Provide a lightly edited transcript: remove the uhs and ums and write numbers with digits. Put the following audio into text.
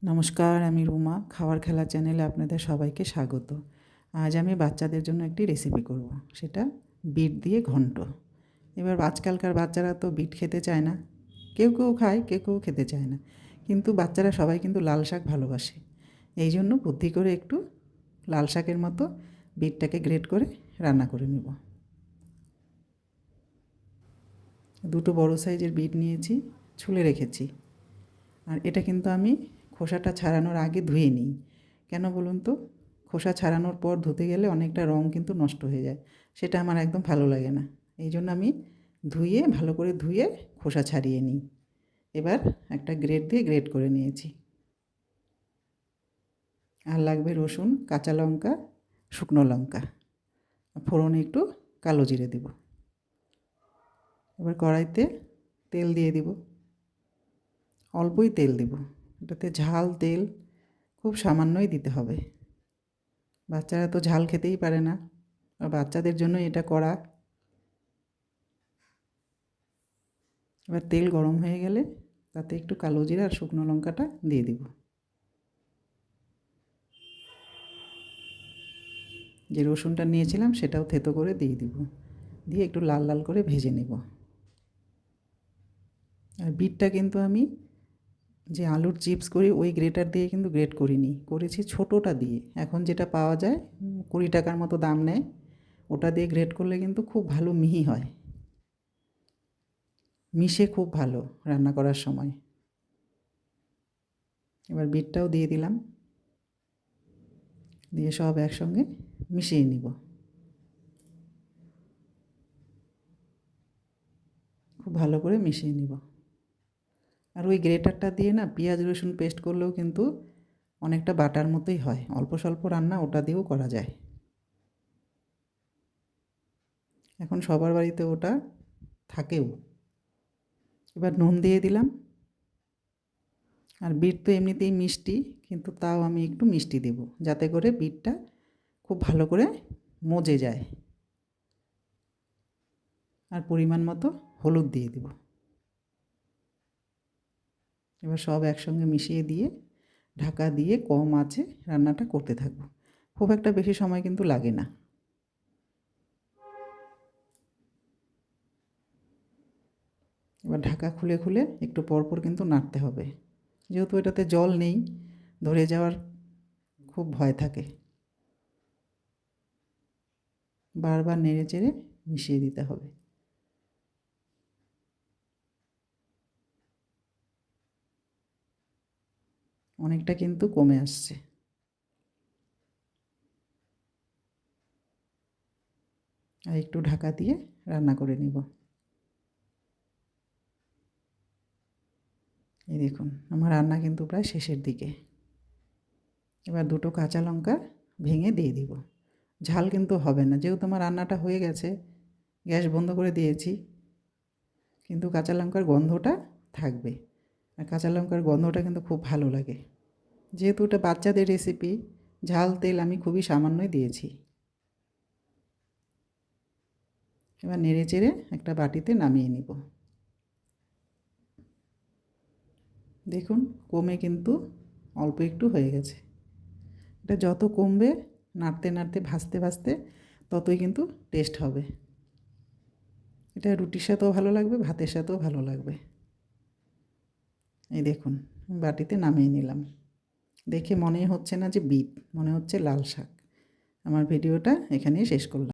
নমস্কার, আমি রুমা। খাওয়ার খেলা চ্যানেলে আপনাদের সবাইকে স্বাগত। আজ আমি বাচ্চাদের জন্য একটি রেসিপি করব, সেটা বিট দিয়ে ঘন্ট। এবার আজকালকার বাচ্চারা তো বিট খেতে চায় না, কেউ কেউ খায়, কেউ কেউ খেতে চায় না, কিন্তু বাচ্চারা সবাই কিন্তু লাল শাক ভালোবাসে। এই জন্য বুদ্ধি করে একটু লাল শাকের মতো বিটটাকে গ্রেট করে রান্না করে নেব। দুটো বড় সাইজের বিট নিয়েছি, ছুলে রেখেছি। আর এটা কিন্তু আমি খোসাটা ছাড়ানোর আগে ধুয়ে নিই। কেন বলুন তো? খোসা ছাড়ানোর পর ধুতে গেলে অনেকটা রং কিন্তু নষ্ট হয়ে যায়, সেটা আমার একদম ভালো লাগে না। এই জন্য আমি ভালো করে ধুয়ে খোসা ছাড়িয়ে নিই। এবার একটা গ্রেট দিয়ে গ্রেট করে নিয়েছি। আর লাগবে রসুন, কাঁচা লঙ্কা, শুকনো লঙ্কা, ফোড়নে একটু কালো জিরে দেব। এবার কড়াইতে তেল দিয়ে দিব, অল্পই তেল দেব। এটাতে ঝাল তেল খুব সামান্যই দিতে হবে। বাচ্চারা তো ঝাল খেতেই পারে না, আর বাচ্চাদের জন্য এটা করা। এবার তেল গরম হয়ে গেলে তাতে একটু কালো জিরা আর শুকনো লঙ্কাটা দিয়ে দিব। যে রসুনটা নিয়েছিলাম সেটাও থেতো করে দিয়ে দিব, দিয়ে একটু লাল লাল করে ভেজে নেব। আর বিটটা কিন্তু আমি যে আলুর চিপস করি ওই গ্রেটার দিয়ে কিন্তু গ্রেট করিনি, করেছি ছোটোটা দিয়ে। এখন যেটা পাওয়া যায় 20 টাকার মতো দাম নেয়, ওটা দিয়ে গ্রেট করলে কিন্তু খুব ভালো মিহি হয়, মিশে খুব ভালো রান্না করার সময়। এবার বিটটাও দিয়ে দিলাম, দিয়ে সব একসঙ্গে মিশিয়ে নিব। খুব ভালো করে মিশিয়ে নিব। আর ওই গ্রেটারটা দিয়ে না পেঁয়াজ রসুন পেস্ট করলেও কিন্তু অনেকটা বাটার মতোই হয়। অল্প স্বল্প রান্না ওটা দিয়েও করা যায়। এখন সবার বাড়িতে ওটা থাকেও। এবার নুন দিয়ে দিলাম। আর বিট তো এমনিতেই মিষ্টি, কিন্তু তাও আমি একটু মিষ্টি দেব, যাতে করে বিটটা খুব ভালো করে মজে যায়। আর পরিমাণ মতো হলুদ দিয়ে দেব। এবার সব একসঙ্গে মিশিয়ে দিয়ে ঢাকা দিয়ে কম আঁচে রান্নাটা করতে থাকবো। খুব একটা বেশি সময় কিন্তু লাগে না। এবার ঢাকা খুলে খুলে একটু পরপর কিন্তু নাড়তে হবে, যেহেতু এটাতে জল নেই, ধরে যাওয়ার খুব ভয় থাকে। বারবার নেড়ে চেড়ে মিশিয়ে দিতে হবে। অনেকটা কিন্তু কমে আসছে। আর একটু ঢাকা দিয়ে রান্না করে নিব। এই দেখুন, আমার রান্না কিন্তু প্রায় শেষের দিকে। এবার দুটো কাঁচা লঙ্কা ভেঙে দিয়ে দিব। ঝাল কিন্তু হবে না, যেহেতু আমার রান্নাটা হয়ে গেছে, গ্যাস বন্ধ করে দিয়েছি, কিন্তু কাঁচা লঙ্কার গন্ধটা থাকবে। আর কাঁচা লঙ্কার গন্ধটা কিন্তু খুব ভালো লাগে। যেহেতু এটা বাচ্চাদের রেসিপি, ঝাল তেল আমি খুবই সামান্যই দিয়েছি। এবার নেড়ে চেড়ে একটা বাটিতে নামিয়ে নিব। দেখুন, কমে কিন্তু অল্প একটু হয়ে গেছে। এটা যত কমবে, নাড়তে নাড়তে ভাজতে ভাজতে, ততই কিন্তু টেস্ট হবে। এটা রুটির সাথেও ভালো লাগবে, ভাতের সাথেও ভালো লাগবে। এই দেখুন, বাটিতে নামিয়ে নিলাম। দেখে মনে হচ্ছে না যে বিট, মনে হচ্ছে লাল শাক। আমার ভিডিওটা এখানেই শেষ করলাম।